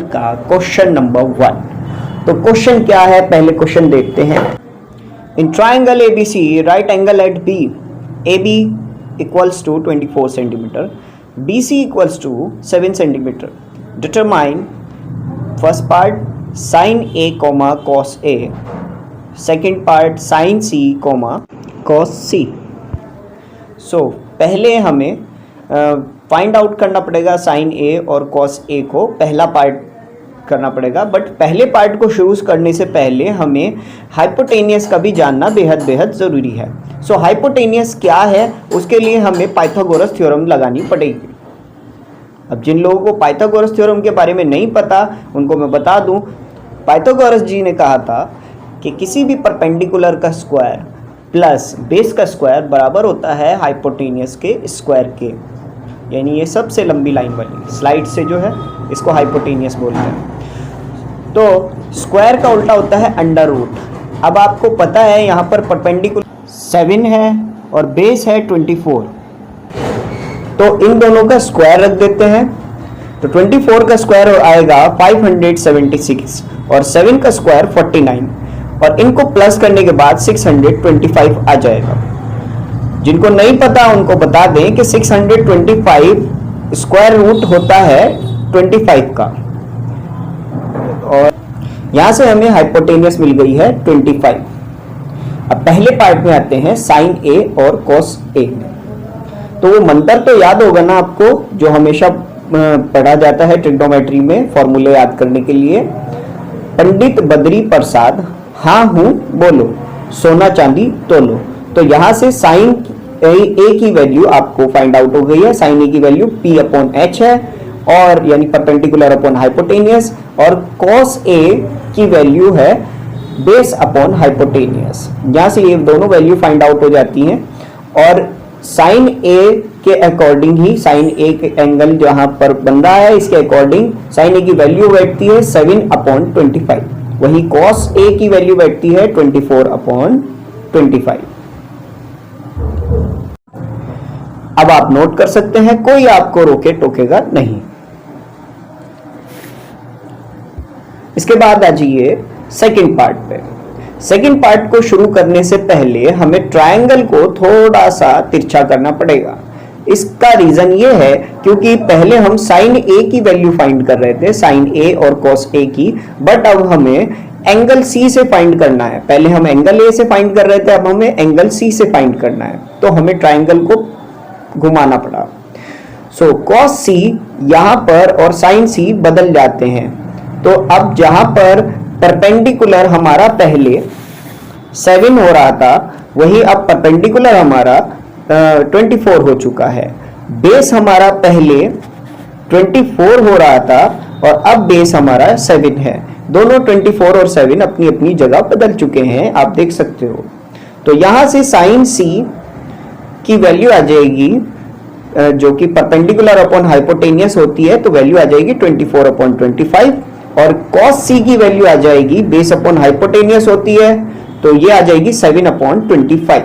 का question number 1। तो question क्या है, पहले क्वेश्चन देखते हैं। In triangle ABC right angle at B, AB equals to 24 centimetre, BC equals to 7 centimetre. Determine first part sine A comma cos A, second part sine C comma cos C। So पहले हमें find out करना पड़ेगा sine A और cos A को, पहला part करना पड़ेगा। But पहले पार्ट को शुरू करने से पहले हमें हाइपोटेनियस का भी जानना बेहद बेहद ज़रूरी है। सो हाइपोटेनियस क्या है, उसके लिए हमें पाइथागोरस थ्योरम लगानी पड़ेगी। अब जिन लोगों को पाइथागोरस थ्योरम के बारे में नहीं पता उनको मैं बता दूं, पाइथागोरस जी ने कहा था कि किसी भी परपेंडिकुलर का स्क्वायर प्लस बेस का स्क्वायर बराबर होता है हाइपोटेनियस के स्क्वायर के। यानी ये सबसे लंबी लाइन वाली स्लाइड से जो है इसको हाइपोटेनियस बोलते हैं। तो स्क्वायर का उल्टा होता है अंडर रूट। अब आपको पता है यहाँ पर परपेंडिकुलर 7 है और बेस है 24, तो इन दोनों का स्क्वायर रख देते हैं। तो 24 का स्क्वायर आएगा 576 और 7 का स्क्वायर 49, और इनको प्लस करने के बाद 625 आ जाएगा। जिनको नहीं पता उनको बता दें कि 625 स्क्वायर रूट होता है 25 का, और यहां से हमें हाइपोटेनियस मिल गई है 25। अब पहले पार्ट में आते हैं साइन A और कॉस A। तो वो मंत्र तो याद होगा ना आपको, जो हमेशा पढ़ा जाता है ट्रिग्नोमेट्री में फॉर्मूले याद करने के लिए। पंडित बद्री प्रसाद हाँ हूं बोलो, सोना चांदी तोलो। तो यहां से साइन A की वैल्यू आपको फाइंड आउट हो गई है। साइन A की वैल्यू P/H है, और यानी परपेंडिकुलर अपॉन हाइपोटेनियस, और कॉस A की वैल्यू है बेस अपॉन हाइपोटेनियस। यहां से ये दोनों वैल्यू फाइंड आउट हो जाती हैं, और साइन A के अकॉर्डिंग ही साइन A के एंगल जहां पर बन रहा है इसके अकॉर्डिंग साइन A की वैल्यू बैठती है 7/25। वही cos A की वैल्यू बैठती है 24/25। अब आप नोट कर सकते हैं, कोई आपको रोके टोकेगा नहीं। इसके बाद आ जाइए सेकेंड पार्ट पे। सेकेंड पार्ट को शुरू करने से पहले हमें ट्रायंगल को थोड़ा सा तिरछा करना पड़ेगा। इसका रीजन ये है क्योंकि पहले हम साइन A की वैल्यू फाइंड कर रहे थे, साइन A और कॉस A की, बट अब हमें एंगल C से फाइंड करना है। पहले हम एंगल A से फाइंड कर रहे थे, अब हमें एंगल C से फाइंड करना है। तो हमें ट्रायंगल को घुमाना पड़ा। सो कॉस C यहां पर और साइन C बदल जाते हैं। तो अब जहां पर परपेंडिकुलर हमारा पहले 7 हो रहा था, वही अब परपेंडिकुलर हमारा 24 हो चुका है। बेस हमारा पहले 24 हो रहा था और अब बेस हमारा 7 है। दोनों 24 और 7 अपनी अपनी जगह बदल चुके हैं, आप देख सकते हो। तो यहां से साइन C की वैल्यू आ जाएगी जो कि परपेंडिकुलर अपॉन हाइपोटेनियस होती है, तो वैल्यू आ जाएगी 24/25, और cos C की वैल्यू आ जाएगी बेस अपॉन हाइपोटेनियस होती है, तो ये आ जाएगी 7/25।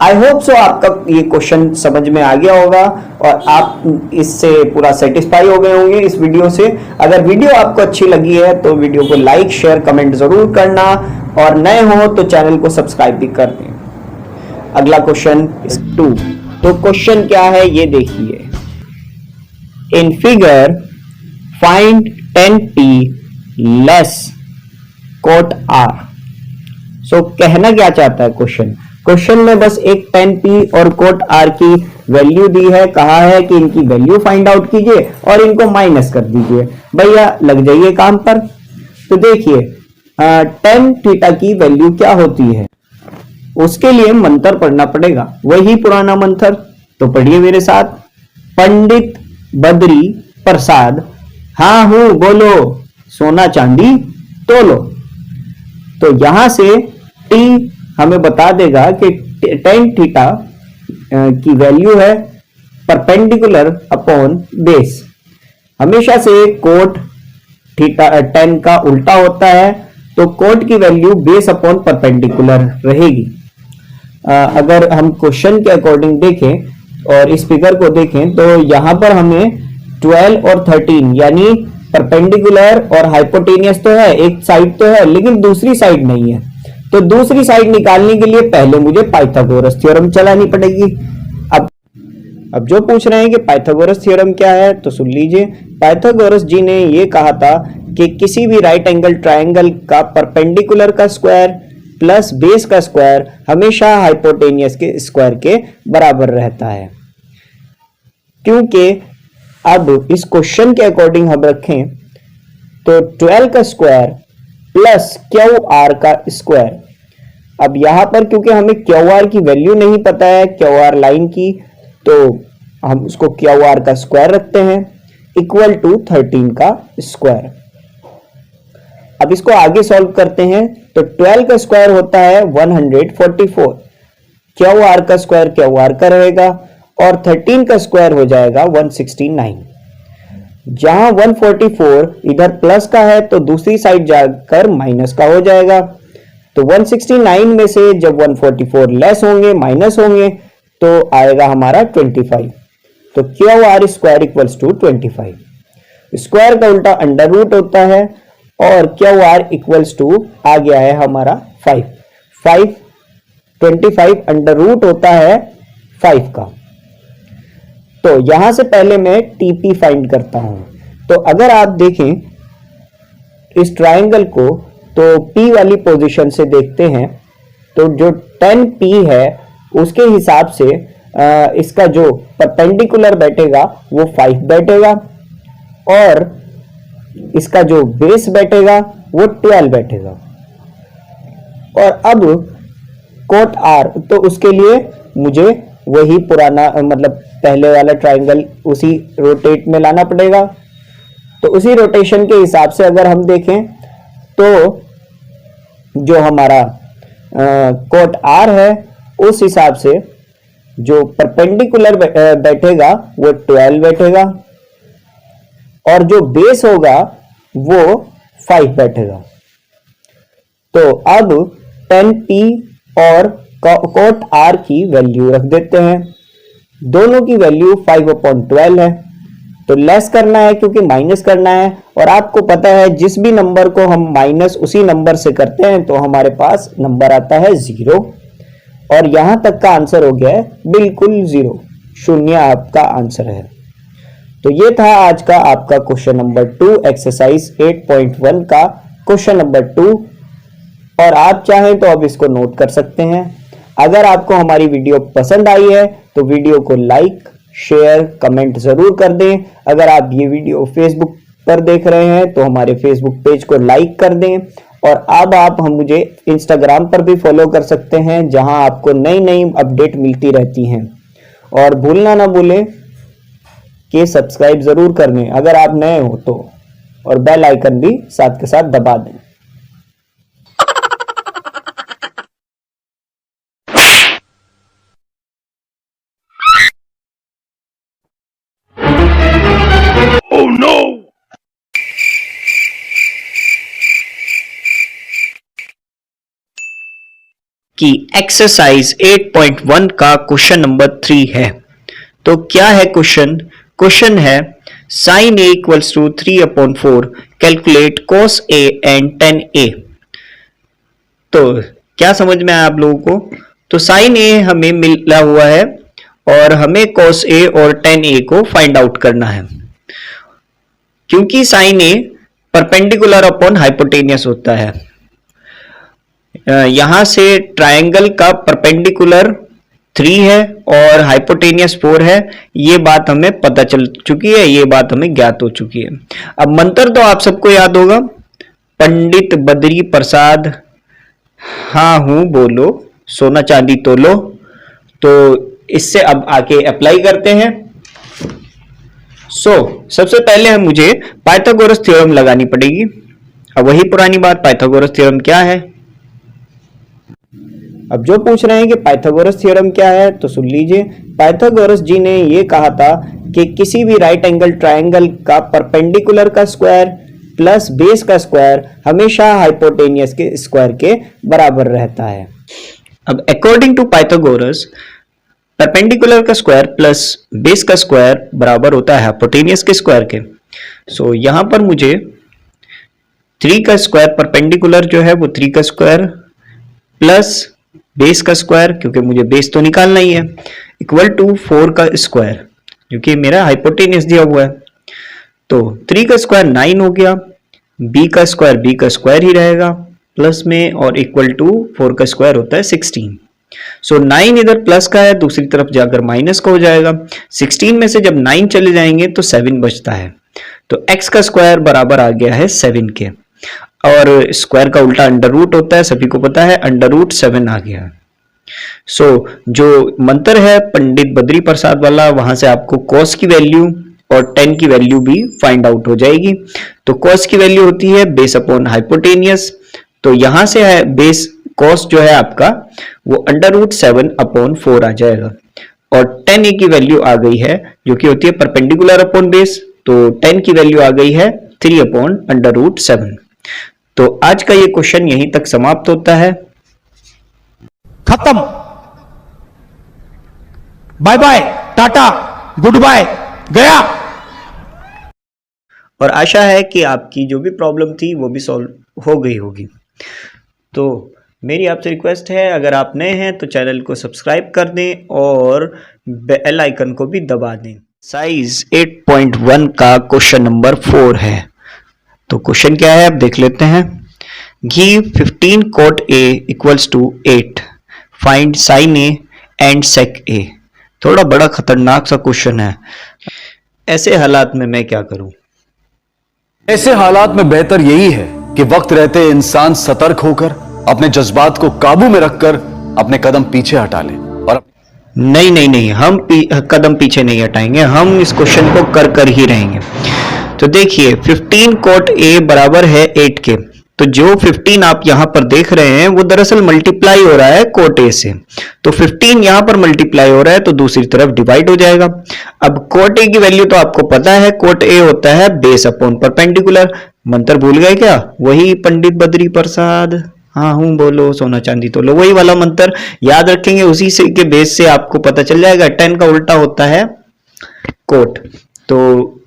आई होप सो आपका ये क्वेश्चन समझ में आ गया होगा और आप इससे पूरा सेटिस्फाई हो गए होंगे इस वीडियो से। अगर वीडियो आपको अच्छी लगी है तो वीडियो को लाइक शेयर कमेंट जरूर करना, और नए हो तो चैनल को सब्सक्राइब भी कर दें। अगला क्वेश्चन 2। तो क्वेश्चन क्या है ये देखिए। In figure find 10p less cot r। सो कहना क्या चाहता है क्वेश्चन में बस एक 10p और cot r की वैल्यू दी है, कहा है कि इनकी वैल्यू फाइंड आउट कीजिए और इनको माइनस कर दीजिए। भैया लग जाइए काम पर। तो देखिए tan थीटा की वैल्यू क्या होती है, उसके लिए मंत्र पढ़ना पड़ेगा, वही पुराना मंत्र। तो पढ़िए मेरे साथ। पंडित बद्री प्रसाद हाँ हूं बोलो, सोना चांदी तोलो। तो यहां से t हमें बता देगा कि tan थीटा की वैल्यू है परपेंडिकुलर अपॉन बेस। हमेशा से कोट थीटा tan का उल्टा होता है, तो कोट की वैल्यू बेस अपॉन परपेंडिकुलर रहेगी। अगर हम क्वेश्चन के अकॉर्डिंग देखें और इस फिगर को देखें तो यहाँ पर हमें 12 और 13 यानी परपेंडिकुलर और हाइपोटेनियस तो है, एक साइड तो है लेकिन दूसरी साइड नहीं है। तो दूसरी साइड निकालने के लिए पहले मुझे पाइथागोरस थ्योरम चलानी पड़ेगी। अब जो पूछ रहे हैं कि पाइथागोरस थ्योरम क्या है तो सुन लीजिए। पाइथागोरस जी ने ये कहा था कि किसी भी राइट एंगल ट्रायंगल का परपेंडिकुलर का स्क्वायर प्लस बेस का स्क्वायर हमेशा हाइपोटेनियस के स्क्वायर के बराबर रहता है। क्योंकि अब इस क्वेश्चन के अकॉर्डिंग हम रखें तो 12 का स्क्वायर प्लस क्यू आर का स्क्वायर। अब यहां पर क्योंकि हमें क्यू आर की वैल्यू नहीं पता है, क्यू आर लाइन की, तो हम उसको क्यू आर का स्क्वायर रखते हैं इक्वल टू 13 का स्क्वायर। अब इसको आगे सॉल्व करते हैं तो 12 का स्क्वायर होता है 144, क्यू आर का स्क्वायर क्यू आर का रहेगा और 13 का स्क्वायर हो जाएगा 169। जहां 144 इधर प्लस का है तो दूसरी साइड जाकर माइनस का हो जाएगा। तो 169 में से जब 144 लेस होंगे माइनस होंगे तो आएगा हमारा 25। तो q r square equals to 25। स्क्वायर का उल्टा अंडर रूट होता है और क्यू आर इक्वल्स टू आ गया है हमारा 5। 25 अंडर रूट होता है 5 का। तो यहां से पहले मैं टीपी फाइंड करता हूं। तो अगर आप देखें इस ट्रायंगल को तो P वाली पोजीशन से देखते हैं तो जो 10P है उसके हिसाब से इसका जो परपेंडिकुलर बैठेगा वो 5 बैठेगा और इसका जो बेस बैठेगा वो 12 बैठेगा। और अब कोट आर, तो उसके लिए मुझे वही पुराना मतलब पहले वाला ट्रायंगल उसी रोटेट में लाना पड़ेगा। तो उसी रोटेशन के हिसाब से अगर हम देखें तो जो हमारा कोट आर है उस हिसाब से जो परपेंडिकुलर बैठेगा वो 12 बैठेगा और जो बेस होगा वो 5 बैठेगा। तो अब 10P और कोट आर की वैल्यू रख देते हैं। दोनों की वैल्यू 5/12 है। तो लेस करना है क्योंकि माइनस करना है और आपको पता है जिस भी नंबर को हम माइनस उसी नंबर से करते हैं तो हमारे पास नंबर आता है 0 और यहां तक का आंसर हो गया है बिल्कुल 0, 0 आपका आंसर है। तो ये था आज का आपका क्वेश्चन नंबर 2 एक्सरसाइज 8.1 का क्वेश्चन नंबर 2 और आप चाहें तो अब इसको नोट कर सकते हैं। अगर आपको हमारी वीडियो पसंद आई है तो वीडियो को लाइक शेयर कमेंट जरूर कर दें। अगर आप ये वीडियो फेसबुक पर देख रहे हैं तो हमारे फेसबुक पेज को लाइक कर दें और अब आप हम मुझे इंस्टाग्राम पर भी फॉलो कर सकते हैं जहां आपको नई नई अपडेट मिलती रहती हैं। और भूलना ना भूलें कि सब्सक्राइब जरूर कर लें अगर आप नए हो तो, और बेल आइकन भी साथ के साथ दबा दें। Oh no! कि एक्सरसाइज 8.1 का क्वेश्चन नंबर 3 है। तो क्या है क्वेश्चन? क्वेश्चन है sin a equals to 3/4 calculate cos a and tan a। तो क्या समझ में आया आप लोगों को? तो sin a हमें मिला हुआ है और हमें cos a और tan a को फाइंड आउट करना है। क्योंकि sin a perpendicular upon hypotenuse होता है। यहां से ट्रायंगल का परपेंडिकुलर 3 है और हाइपोटेनियस 4 है। ये बात हमें पता चल चुकी है, ये बात हमें ज्ञात हो चुकी है। अब मंत्र तो आप सबको याद होगा, पंडित बद्री प्रसाद हाँ हूं बोलो सोना चांदी तोलो। तो इससे अब आके अप्लाई करते हैं। सबसे पहले हम मुझे पाइथागोरस थ्योरम लगानी पड़ेगी। अब वही पुरानी बात, पाइथागोरस थ्योरम क्या है? अब जो पूछ रहे हैं कि पाइथागोरस थ्योरम क्या है तो सुन लीजिए। पाइथागोरस जी ने ये कहा था कि किसी भी राइट एंगल ट्रायंगल का परपेंडिकुलर का स्क्वायर प्लस बेस का स्क्वायर हमेशा हाइपोटेनियस के स्क्वायर के बराबर रहता है। अब अकॉर्डिंग टू पाइथागोरस परपेंडिकुलर का स्क्वायर प्लस बेस का स्क्वायर बराबर होता है हाइपोटेनियस के स्क्वायर के। सो यहां पर मुझे 3 का स्क्वायर परपेंडिकुलर जो है वो 3 का स्क्वायर प्लस बेस का स्क्वायर, क्योंकि मुझे बेस तो निकालना ही है, इक्वल टू 4 का स्क्वायर जो कि मेरा हाइपोटेनियस दिया हुआ है। तो 3 का स्क्वायर 9 हो गया, b का स्क्वायर ही रहेगा प्लस में, और इक्वल टू 4 का स्क्वायर होता है 16। सो 9 इधर प्लस का है, दूसरी तरफ जाकर माइनस का हो जाएगा। 16 में से जब 9 चले जाएंगे तो 7 बचता है, तो x का स्क्वायर बराबर आ गया है 7 के, और स्क्वायर का उल्टा अंडर रूट होता है, सभी को पता है, अंडर रूट 7 आ गया। सो जो मंत्र है पंडित बद्री प्रसाद वाला, वहां से आपको cos की वैल्यू और tan की वैल्यू भी फाइंड आउट हो जाएगी। तो cos की वैल्यू होती है बेस अपॉन हाइपोटेनियस, तो यहां से है बेस cos जो है आपका वो अंडर रूट 7 अपॉन 4 आ जाएगा, और tan a की वैल्यू आ गई है जो कि होती है परपेंडिकुलर अपॉन बेस, तो tan की वैल्यू आ गई है 3 अपॉन अंडर रूट 7। तो आज का ये क्वेश्चन यहीं तक समाप्त होता है। खत्म, बाय बाय, टाटा, गुड बाय, गया। और आशा है कि आपकी जो भी प्रॉब्लम थी वो भी सॉल्व हो गई होगी। तो मेरी आपसे रिक्वेस्ट है, अगर आप नए हैं तो चैनल को सब्सक्राइब कर दें और बेल आइकन को भी दबा दें। साइज 8.1 का क्वेश्चन नंबर 4 है। तो क्वेश्चन क्या है, अब देख लेते हैं। Give 15 cot A equals to 8, find sin A and sec A। थोड़ा बड़ा खतरनाक सा क्वेश्चन है, ऐसे हालात में मैं क्या करूं? ऐसे हालात में बेहतर यही है कि वक्त रहते इंसान सतर्क होकर अपने जज्बात को काबू में रखकर अपने कदम पीछे हटा ले। और नहीं, हम कदम पीछे नहीं हटाएंगे, हम इस क्वेश्चन को कर ही रहेंगे। तो देखिए 15 cot A बराबर है 8 के, तो जो 15 आप यहां पर देख रहे हैं वो दरअसल मल्टीप्लाई हो रहा है cot A से, तो 15 यहां पर मल्टीप्लाई हो रहा है तो दूसरी तरफ डिवाइड हो जाएगा। अब cot A की वैल्यू तो आपको पता है, cot A होता है बेस अपॉन परपेंडिकुलर। मंत्र भूल गए क्या? वही पंडित बद्री प्रसाद, हाँ हूं बोलो, सोना चांदी तो लो, वही वाला मंत्र याद रखेंगे, उसी से के बेस से आपको पता चल जाएगा। 10 का उल्टा होता है कोट, तो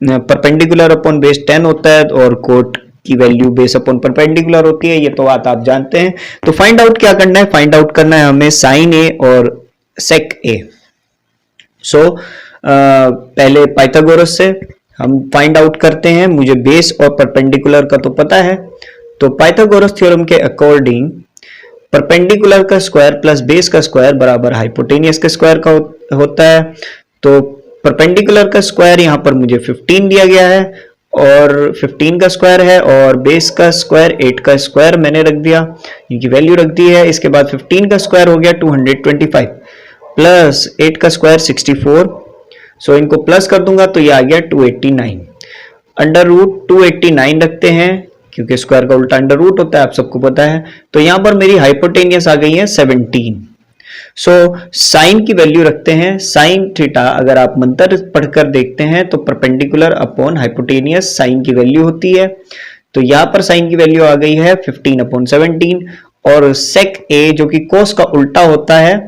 परपेंडिकुलर अपॉन बेस 10 होता है, और कोट की वैल्यू बेस अपॉन परपेंडिकुलर होती है, ये तो बात आप जानते हैं। तो फाइंड आउट क्या करना है? फाइंड आउट करना है हमें साइन ए और सेक ए। सो पहले पाइथागोरस से हम फाइंड आउट करते हैं। मुझे बेस और परपेंडिकुलर का तो पता है, तो पाइथागोरस थ्योरम के अकॉर्डिंग परपेंडिकुलर का स्क्वायर प्लस बेस का स्क्वायर बराबर हाइपोटेनियस के स्क्वायर का होता है। तो परपेंडिकुलर का स्क्वायर यहां पर मुझे 15 दिया गया है, और 15 का स्क्वायर है, और बेस का स्क्वायर 8 का स्क्वायर मैंने रख दिया, इनकी वैल्यू रख दी है। इसके बाद 15 का स्क्वायर हो गया 225 प्लस 8 का स्क्वायर 64। सो इनको प्लस कर दूंगा तो ये आ गया 289। अंडर रूट 289 रखते हैं, क्योंकि स्क्वायर का उल्टा अंडर रूट होता है, आप सबको पता है। तो यहां पर मेरी हाइपोटेनियस आ गई है 17। सो साइन की वैल्यू रखते हैं, साइन थीटा अगर आप मंत्र पढ़कर देखते हैं तो परपेंडिकुलर अपॉन हाइपोटेनियस साइन की वैल्यू होती है। तो यहां पर साइन की वैल्यू आ गई है 15 अपॉन 17, और सेक ए जो कि कोस का उल्टा होता है,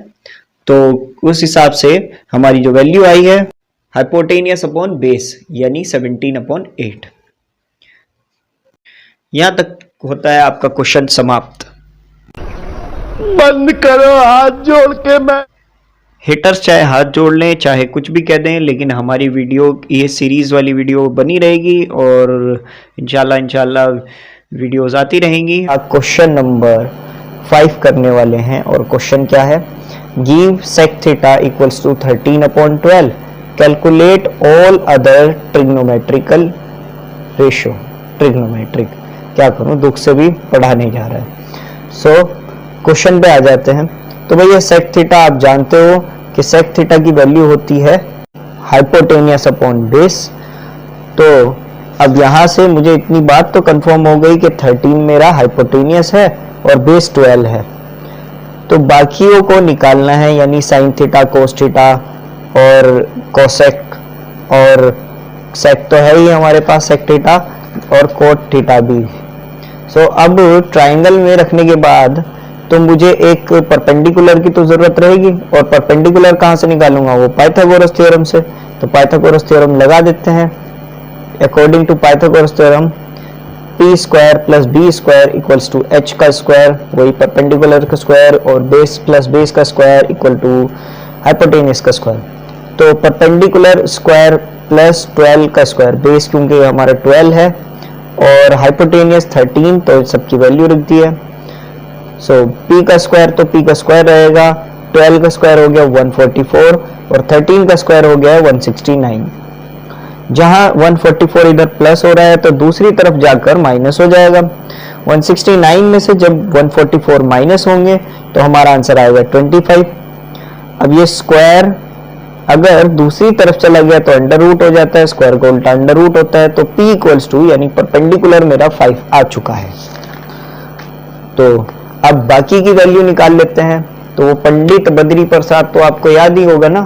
तो उस हिसाब से हमारी जो वैल्यू आई है हाइपोटेनियस अपॉन बेस यानी 17 अपॉन 8। यहां तक होता है आपका क्वेश्चन समाप्त। बंद करो हाथ जोड़ के। मैं हिटर्स चाहे हाथ जोड़ लें चाहे कुछ भी कह दें, लेकिन हमारी वीडियो ये सीरीज वाली वीडियो बनी रहेगी, और इंशाल्लाह वीडियोस आती रहेंगी। आप क्वेश्चन नंबर 5 करने वाले हैं, और क्वेश्चन क्या है? Give sec theta equals to 13 upon 12, calculate all other trigonometrical ratio. Trigonometric क्या करूं, दुख से भी पढ़ा नहीं जा रहा है। सो क्वेश्चन पे आ जाते हैं। तो भैया सेक थीटा आप जानते हो कि सेक थीटा की वैल्यू होती है हाइपोटेनियस अपॉन बेस। तो अब यहां से मुझे इतनी बात तो कंफर्म हो गई कि 13 मेरा हाइपोटेनियस है और बेस 12 है। तो बाकियों को निकालना है, यानी साइन थीटा, कोस थीटा और कोसेक, और सेक तो है ही हमारे पास सेक थीटा, और कोट थीटा भी। सो अब ट्राइंगल में रखने के बाद तो मुझे एक परपेंडिकुलर की तो जरूरत रहेगी, और परपेंडिकुलर कहाँ से निकालूंगा, वो पाइथागोरस थ्योरम से। तो पाइथागोरस थ्योरम लगा देते हैं। According to Pythagoras theorem p square plus b square equals to h का स्क्वायर, वही परपेंडिकुलर का स्क्वायर, और बेस प्लस बेस का स्क्वायर इक्वल टू हाइपोटेनियस का स्क्वायर। तो परपेंडिकुलर स्क्वायर प्लस 12 का स्क्वायर, बेस क्योंकि हमारा 12 है और हाइपोटेनियस 13, तो सबकी वैल्यू रख दी है। सो p का स्क्वायर, तो p का स्क्वायर रहेगा, 12 का स्क्वायर हो गया 144 और 13 का स्क्वायर हो गया 169। जहां 144 इधर प्लस हो रहा है तो दूसरी तरफ जाकर माइनस हो जाएगा। 169 में से जब 144 माइनस होंगे तो हमारा आंसर आएगा 25। अब ये स्क्वायर अगर दूसरी तरफ चला गया तो अंडर रूट हो जाता है, स्क्वायर का उल्टा अंडर रूट होता है, तो p इक्वल्स टू यानी परपेंडिकुलर मेरा 5 आ चुका है। तो अब बाकी की वैल्यू निकाल लेते हैं। तो वो पंडित बद्री प्रसाद तो आपको याद ही होगा ना,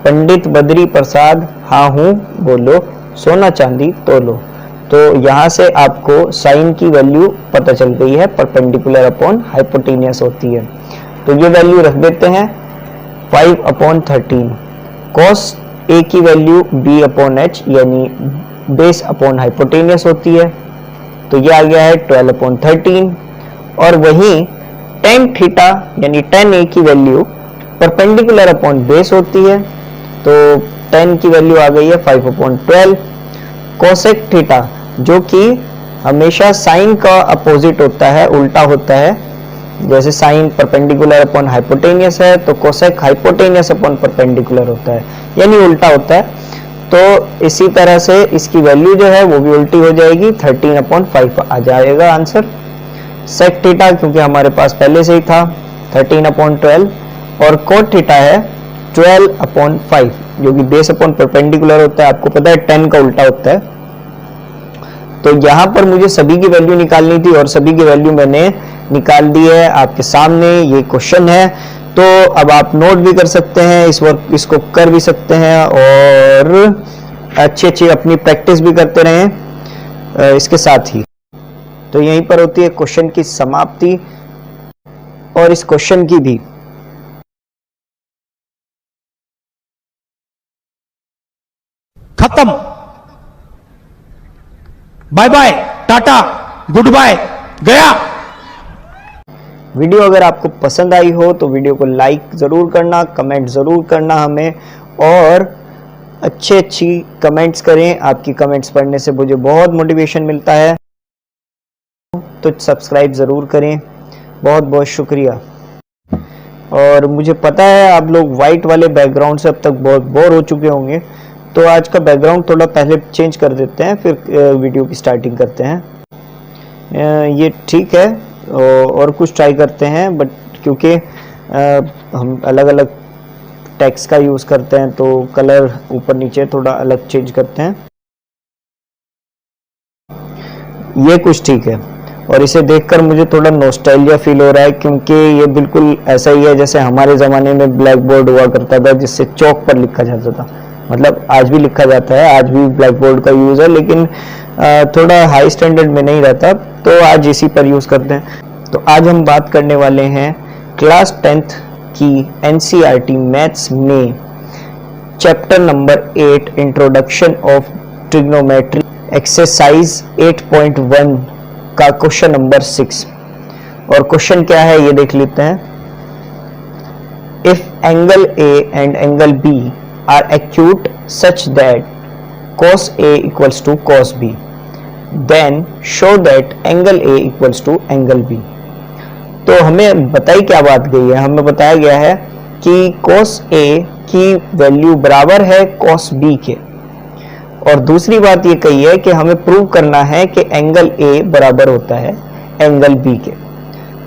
पंडित बद्री प्रसाद हाँ हूं बोलो, सोना चांदी तोलो। तो यहाँ से आपको साइन की वैल्यू पता चल गई है, परपेंडिकुलर अपॉन हाइपोटेनियस होती है। तो ये वैल्यू रख देते हैं 5/13। कॉस ए की वैल्यू b अपॉन एच यानी बेस अपॉन हाइपोटेनियस होती है, तो ये आ गया है 12/13। और वहीं tan थीटा यानी tan a की वैल्यू परपेंडिकुलर अपॉन बेस होती है, तो tan की वैल्यू आ गई है 5/12। कोसेक थीटा जो कि हमेशा साइन का अपोजिट होता है, उल्टा होता है, जैसे साइन परपेंडिकुलर अपॉन हाइपोटेनियस है तो कोसेक हाइपोटेनियस अपॉन परपेंडिकुलर होता है, यानी उल्टा होता है। तो इसी तरह से इसकी वैल्यू जो है वो भी उल्टी हो जाएगी, 13/5 आ जाएगा आंसर। सेक थीटा क्योंकि हमारे पास पहले से ही था 13/12, और कोट थीटा है 12/5 जो कि बेस अपॉन परपेंडिकुलर होता है, आपको पता है 10 का उल्टा होता है। तो यहाँ पर मुझे सभी की वैल्यू निकालनी थी और सभी की वैल्यू मैंने निकाल दी है आपके सामने। ये क्वेश्चन है, तो अब आप नोट भी कर सकते हैं, इसको कर भी सकते हैं और अच्छी अपनी प्रैक्टिस भी करते रहें इसके साथ ही। तो यहीं पर होती है क्वेश्चन की समाप्ति और इस क्वेश्चन की भी। खत्म, बाय बाय, टाटा, गुड बाय, गया। वीडियो अगर आपको पसंद आई हो तो वीडियो को लाइक ज़रूर करना, कमेंट ज़रूर करना हमें, और अच्छी कमेंट्स करें। आपकी कमेंट्स पढ़ने से मुझे बहुत मोटिवेशन मिलता है, तो सब्सक्राइब ज़रूर करें। बहुत बहुत शुक्रिया। और मुझे पता है आप लोग वाइट वाले बैकग्राउंड से अब तक बहुत बोर हो चुके होंगे, तो आज का बैकग्राउंड थोड़ा पहले चेंज कर देते हैं, फिर वीडियो की स्टार्टिंग करते हैं। ये ठीक है, और कुछ ट्राई करते हैं, बट क्योंकि हम अलग अलग टेक्स्ट का यूज़ करते हैं तो कलर ऊपर नीचे थोड़ा अलग चेंज करते हैं। ये कुछ ठीक है, और इसे देखकर मुझे थोड़ा नॉस्टैल्जिया फील हो रहा है, क्योंकि ये बिल्कुल ऐसा ही है जैसे हमारे ज़माने में ब्लैक बोर्ड हुआ करता था जिससे चौक पर लिखा जाता था। मतलब आज भी लिखा जाता है, आज भी ब्लैक बोर्ड का यूज़ है, लेकिन थोड़ा हाई स्टैंडर्ड में नहीं रहता, तो आज इसी पर यूज़ करते हैं। तो आज हम बात करने वाले हैं क्लास 10th की NCERT मैथ्स में chapter number 8 introduction of trigonometry exercise 8.1 का क्वेश्चन नंबर 6। और क्वेश्चन क्या है ये देख लेते हैं। If angle A and angle B are acute such that cos A equals to cos B, then show that angle A equals to angle B। तो हमें बताई क्या बात गई है, हमें बताया गया है कि cos A की वैल्यू बराबर है cos B के, और दूसरी बात ये कही है कि हमें प्रूव करना है कि एंगल A बराबर होता है एंगल B के।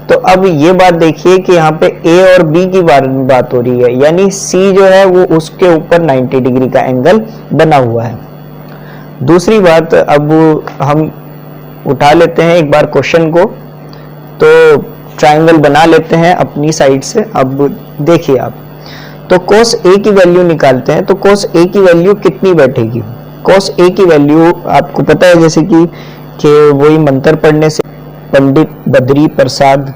तो अब ये बात देखिए कि यहाँ पे A और B की बात हो रही है, यानी C जो है वो उसके ऊपर 90 डिग्री का एंगल बना हुआ है। दूसरी बात, अब हम उठा लेते हैं एक बार क्वेश्चन को, तो ट्रायंगल बना लेते हैं अपनी साइड से। अब देखिए आप, तो cos A की वैल्यू निकालते हैं, तो cos A की वैल्यू कितनी बैठेगी। cos A की वैल्यू आपको पता है जैसे कि वही मंत्र पढ़ने से पंडित बद्री प्रसाद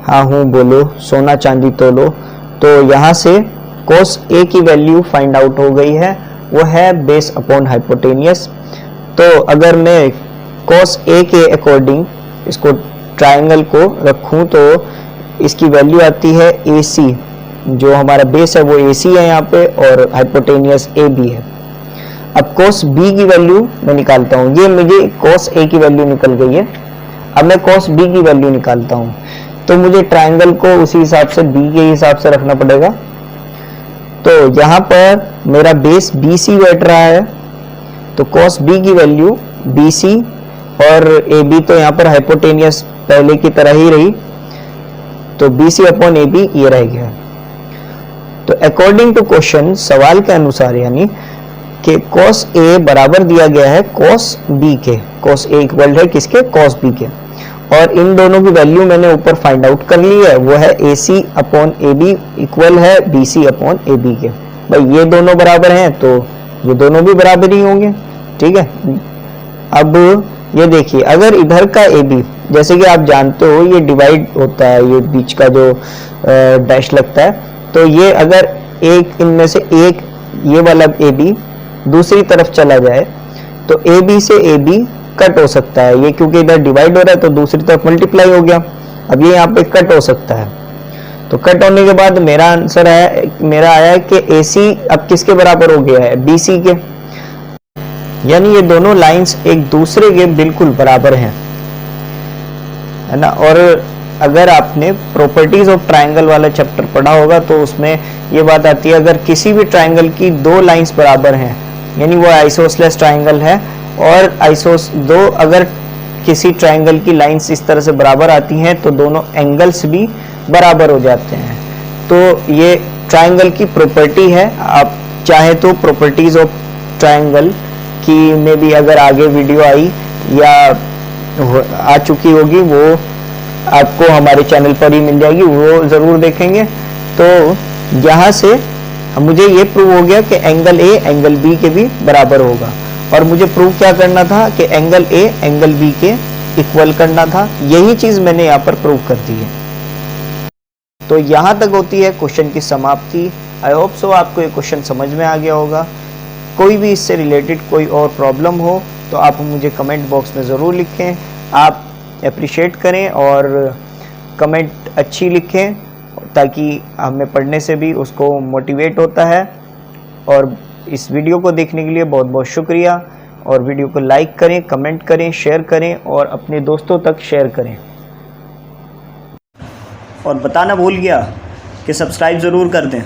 हाँ हूँ बोलो, सोना चांदी तोलो। तो यहाँ से cos A की वैल्यू फाइंड आउट हो गई है, वो है बेस अपॉन हाइपोटेनियस। तो अगर मैं cos A के अकॉर्डिंग इसको ट्राइंगल को रखूं तो इसकी वैल्यू आती है AC, जो हमारा बेस है वो AC है यहाँ पे, और हाइपोटेनियस AB है। अब cos B की वैल्यू मैं निकालता हूँ, ये मुझे cos A की वैल्यू निकल गई है। अब मैं cos B की वैल्यू निकालता हूँ, तो मुझे ट्राइंगल को उसी हिसाब से B के हिसाब से रखना पड़ेगा। तो यहाँ पर मेरा बेस BC बैठ रहा है, तो cos B की वैल्यू BC, और AB तो यहाँ पर हाइपोटेनियस पहले की तरह ही रही, तो BC अपॉन AB ये रह गया। तो अकॉर्डिंग टू क्वेश्चन, सवाल के अनुसार यानी कि cos A बराबर दिया गया है cos B के, cos A इक्वल है किसके, cos B के, और इन दोनों की वैल्यू मैंने ऊपर फाइंड आउट कर ली है, वो है AC अपॉन AB इक्वल है BC अपॉन AB के। भाई ये दोनों बराबर हैं तो ये दोनों भी बराबर ही होंगे, ठीक है। अब ये देखिए, अगर इधर का AB, जैसे कि आप जानते हो ये डिवाइड होता है, ये बीच का जो डैश लगता है, तो ये अगर एक इनमें से एक ये वाला AB दूसरी तरफ चला जाए तो AB से AB कट हो सकता है, ये क्योंकि इधर डिवाइड हो रहा है तो दूसरी तरफ मल्टीप्लाई हो गया। अब ये यहाँ पे कट हो सकता है, तो कट होने के बाद मेरा आंसर है, मेरा आया है कि AC अब किसके बराबर हो गया है, BC के, यानी ये दोनों लाइंस एक दूसरे के बिल्कुल बराबर हैं, है ना। और अगर आपने प्रॉपर्टीज ऑफ ट्राइंगल वाला चैप्टर पढ़ा होगा तो उसमें ये बात आती है, अगर किसी भी ट्राइंगल की दो लाइंस बराबर हैं यानी वो आइसोसेलेस ट्राइंगल है, और अगर किसी ट्राइंगल की लाइंस इस तरह से बराबर आती हैं तो दोनों एंगल्स भी बराबर हो जाते हैं। तो ये ट्राइंगल की प्रॉपर्टी है। आप चाहे तो प्रॉपर्टीज ऑफ ट्राइंगल की में भी अगर आगे वीडियो आई या आ चुकी होगी, वो आपको हमारे चैनल पर ही मिल जाएगी, वो ज़रूर देखेंगे। तो यहाँ से मुझे ये प्रूव हो गया कि एंगल A एंगल B के भी बराबर होगा, और मुझे प्रूव क्या करना था कि एंगल A एंगल B के इक्वल करना था। यही चीज़ मैंने यहाँ पर प्रूव कर दी है। तो यहाँ तक होती है क्वेश्चन की समाप्ति। आई होप सो आपको ये क्वेश्चन समझ में आ गया होगा। कोई भी इससे रिलेटेड कोई और प्रॉब्लम हो तो आप मुझे कमेंट बॉक्स में ज़रूर लिखें। आप अप्रिशिएट करें और कमेंट अच्छी लिखें, ताकि हमें पढ़ने से भी उसको मोटिवेट होता है। और इस वीडियो को देखने के लिए बहुत बहुत शुक्रिया, और वीडियो को लाइक करें, कमेंट करें, शेयर करें और अपने दोस्तों तक शेयर करें। और बताना भूल गया कि सब्सक्राइब ज़रूर कर दें।